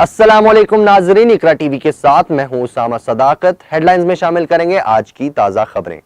अस्सलामुअलैकुम नाजरीन, इकरा टीवी के साथ मैं हूं उसामा सदाकत। हेडलाइंस में शामिल करेंगे आज की ताजा खबरें।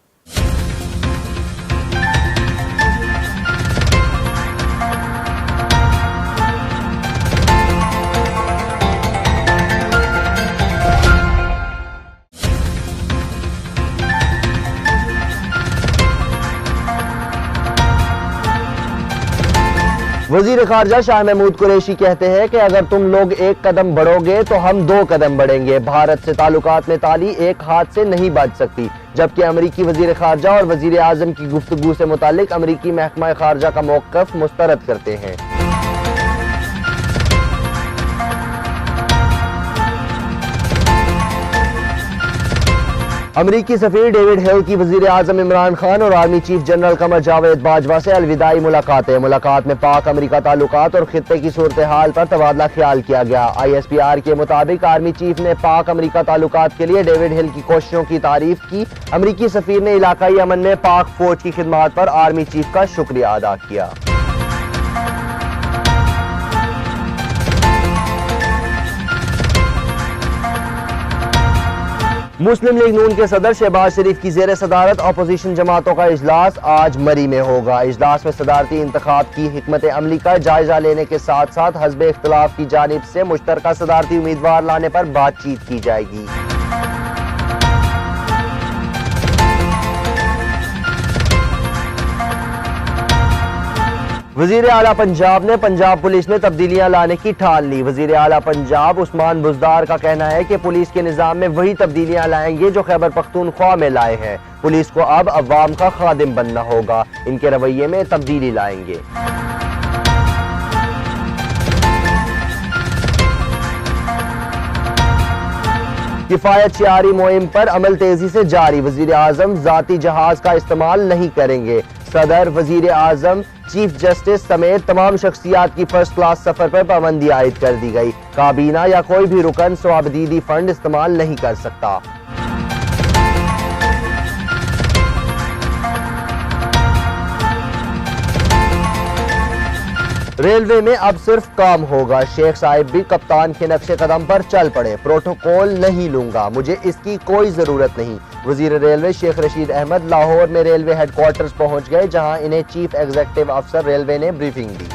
वजीर खारजा शाह महमूद कुरैशी कहते हैं कि अगर तुम लोग एक कदम बढ़ोगे तो हम दो कदम बढ़ेंगे। भारत से ताल्लुकात में ताली एक हाथ से नहीं बाज सकती। जबकि अमरीकी वजीर खारजा और वजीर आजम की गुफ्तगू से मुतालिक अमरीकी महकमा खारजा का मौक़िफ़ मुस्तरद करते हैं। अमरीकी सफीर डेविड हिल की वजीर आजम इमरान खान और army chief general Qamar Javed Bajwa से अलविदाई मुलाकात में पाक अमरीका ताल्लुकात और खित्ते की सूरत हाल पर तबादला ख्याल किया गया। ISPR के मुताबिक आर्मी चीफ ने पाक अमरीका ताल्लुकात के लिए डेविड हिल की कोशिशों की तारीफ की। अमरीकी सफीर ने इलाकाई अमन में पाक फौज की खिदमत पर आर्मी चीफ का शुक्रिया अदा किया। मुस्लिम लीग नून के सदर शहबाज शरीफ की ज़ेर सदारत अपोजिशन जमातों का इजलास आज मरी में होगा। इजलास में सदारती इंतखाब की हिकमत अमली का जायजा लेने के साथ साथ हज़्ब इख्तिलाफ की जानिब से मुश्तरका सदारती उम्मीदवार लाने पर बातचीत की जाएगी। वजीर आला पंजाब ने पंजाब पुलिस में तब्दीलियां लाने की ठान ली। वजीर आला पंजाब उस्मान बुज़दार का कहना है कि पुलिस के निज़ाम में वही तब्दीलियां लाएंगे जो खैबर पख्तूनख्वा में लाए हैं। पुलिस को अब अवाम का खादिम बनना होगा। इनके रवैये में तब्दीली लाएंगे। किफायत शियारी मुहिम पर अमल तेजी से जारी। वजीर आजम जाती जहाज का इस्तेमाल नहीं करेंगे। सदर, वजीर आजम, चीफ जस्टिस समेत तमाम शख्सियात की फर्स्ट क्लास सफर पर पाबंदी आयद कर दी गई। काबीना या कोई भी रुकन स्वाबदीदी फंड इस्तेमाल नहीं कर सकता। रेलवे में अब सिर्फ काम होगा। शेख साहिब भी कप्तान के नक्शे कदम पर चल पड़े। प्रोटोकॉल नहीं लूंगा, मुझे इसकी कोई जरूरत नहीं। वजीर रेलवे शेख रशीद अहमद लाहौर में रेलवे हेडक्वार्टर्स पहुंच गए, जहां इन्हें चीफ एग्जीक्यूटिव अफसर रेलवे ने ब्रीफिंग दी।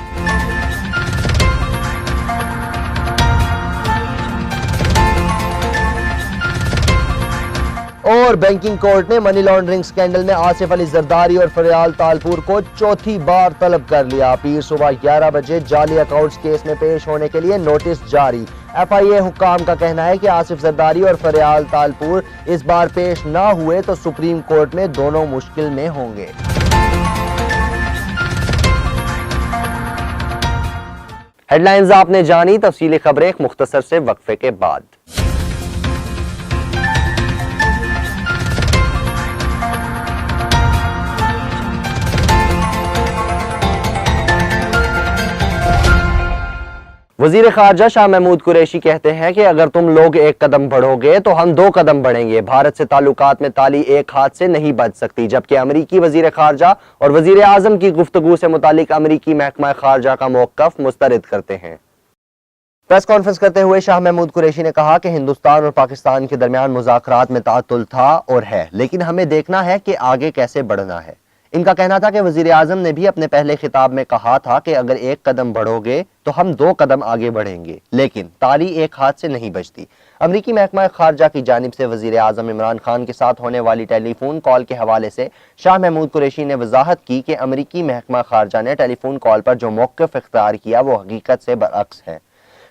और बैंकिंग कोर्ट ने मनी लॉन्ड्रिंग स्कैंडल में आसिफ अली जरदारी और फरियाल तालपुर को चौथी बार तलब कर लिया। पीर सुबह 11 बजे जाली अकाउंट्स केस में पेश होने के लिए नोटिस जारी। FIA हुक्काम का कहना है कि आसिफ जरदारी और फरियाल तालपुर इस बार पेश ना हुए तो सुप्रीम कोर्ट में दोनों मुश्किल में होंगे। हेडलाइंस आपने जानी, तफसीली खबरें एक मुख्तसर से वक्फे के बाद। वजीर खारजा शाह महमूद कुरैशी कहते हैं कि अगर तुम लोग एक कदम बढ़ोगे तो हम दो कदम बढ़ेंगे। भारत से ताल्लुकात में ताली एक हाथ से नहीं बज सकती। जबकि अमरीकी वजीर खारजा और वजीर आजम की गुफ्तगू से मुतालिक अमरीकी महकमा खारजा का मौक़िफ़ मुस्तरद करते हैं। प्रेस कॉन्फ्रेंस करते हुए शाह महमूद कुरैशी ने कहा कि हिंदुस्तान और पाकिस्तान के दरमियान मुज़ाकरात में ताअत्तुल था और है, लेकिन हमें देखना है कि आगे कैसे बढ़ना है। इनका कहना था कि वजीर आजम ने भी अपने पहले खिताब में कहा था कि अगर एक कदम बढ़ोगे तो हम दो कदम आगे बढ़ेंगे, लेकिन ताली एक हाथ से नहीं बजती। अमरीकी महकमा खारजा की जानिब से वजीर आजम इमरान खान के साथ होने वाली टेलीफोन कॉल के हवाले से शाह महमूद कुरैशी ने वजाहत की कि अमरीकी महकमा खारजा ने टेलीफोन कॉल पर जो मौक़िफ़ इख्तियार किया वो हकीकत से बरअक्स है।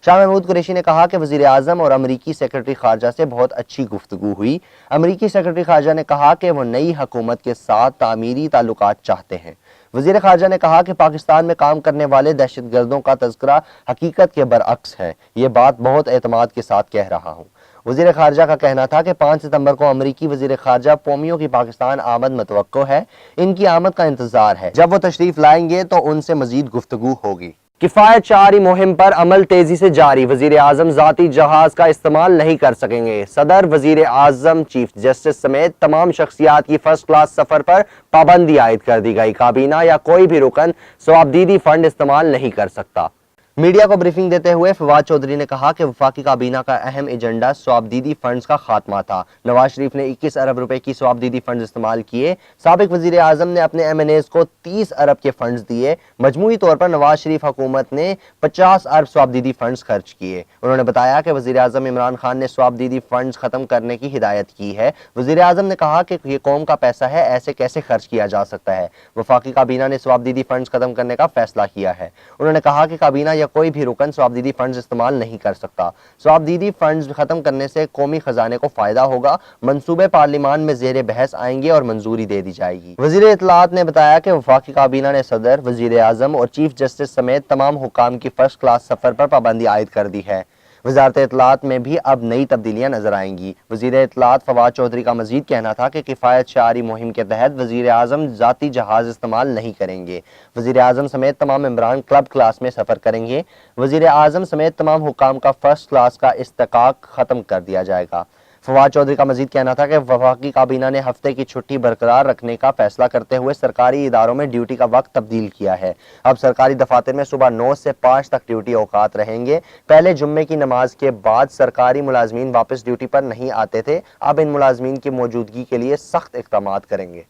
शाह महमूद कुरैशी ने कहा कि वजीर आजम और अमरीकी सेक्रेटरी खारजा से बहुत अच्छी गुफ्तगू हुई। अमरीकी सेक्रेटरी खारजा ने कहा कि वो नई हुकूमत के साथ तामीरी ताल्लुकात चाहते हैं। वजीर खारजा ने कहा कि पाकिस्तान में काम करने वाले दहशतगर्दों का तज़किरा हकीकत के बरअक्स है। ये बात बहुत एतमाद के साथ कह रहा हूँ। वजीर खारजा का कहना था कि 5 सितंबर को अमरीकी वजीर खारजा पोमियो की पाकिस्तान आमद मुतवक्को है। इनकी आमद का इंतजार है। जब वो तशरीफ लाएंगे तो उनसे मजीद गुफ्तगू होगी। किफायत शियारी मुहिम पर अमल तेजी से जारी। वजीर आजम जाती जहाज का इस्तेमाल नहीं कर सकेंगे। सदर, वजीर आजम, चीफ जस्टिस समेत तमाम शख्सियात की फर्स्ट क्लास सफर पर पाबंदी आयद कर दी गई। काबीना या कोई भी रुकन स्वाबदीदी फंड इस्तेमाल नहीं कर सकता। मीडिया को ब्रीफिंग देते हुए फवाद चौधरी ने कहा कि वफाकी काबीना का अहम एजेंडा स्वाबदीदी फंड्स का खात्मा था। नवाज शरीफ ने 21 अरब रुपए की स्वाबदीदी फंड्स इस्तेमाल किए। साबिक वजीर आजम ने अपने MNAs को 30 अरब के फंड्स दिए। मजमूई तौर पर नवाज शरीफ हुकूमत ने 50 अरब स्वाबदीदी फंड्स खर्च किए। उन्होंने बताया कि वजीर आजम इमरान खान ने स्वाबदीदी फंड्स खत्म करने की हिदायत की है। वजीर आजम ने कहा कि ये कौम का पैसा है, ऐसे कैसे खर्च किया जा सकता है। वफाकी काबीना ने स्वाबदीदी फंड्स खत्म करने का फैसला किया है। उन्होंने कहा कि काबीना या कोई भी रुकन स्वाबदीदी फंड्स इस्तेमाल नहीं कर सकता। स्वाबदीदी फंड्स खत्म करने से कौमी खजाने को फायदा होगा। मंसूबे पार्लिमान में जेर बहस आएंगे और मंजूरी दे दी जाएगी। वजीर इत्तलात ने बताया कि वफाकी काबीना ने सदर, वजीर आजम और चीफ जस्टिस समेत तमाम हुकाम की फर्स्ट क्लास सफर पर पाबंदी आयद कर दी है। वजारत इत्तलात में भी अब नई तब्दीलियां नजर आएंगी। वजीर इत्तलात फवाद चौधरी का मजीद कहना था कि किफ़ायत शारी मुहिम के तहत वजीर आजम जाती जहाज इस्तेमाल नहीं करेंगे। वजीर आजम समेत तमाम मेंबरान क्लब क्लास में सफर करेंगे। वजीर आजम समेत तमाम हुकाम का फर्स्ट क्लास का इस्तेकाक खत्म कर दिया जाएगा। फवाद चौधरी का मजीद कहना था कि वफाकी काबीना ने हफ्ते की छुट्टी बरकरार रखने का फैसला करते हुए सरकारी इदारों में ड्यूटी का वक्त तब्दील किया है। अब सरकारी दफातर में सुबह 9 से 5 तक ड्यूटी औकात रहेंगे। पहले जुम्मे की नमाज के बाद सरकारी मुलाजमीन वापस ड्यूटी पर नहीं आते थे। अब इन मुलाजमीन की मौजूदगी के लिए सख्त इक़दाम करेंगे।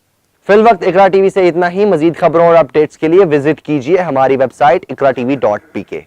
फिलवक्त इकरा टीवी से इतना ही। मजीद खबरों और अपडेट्स के लिए विजिट कीजिए हमारी वेबसाइट ikratv.pk।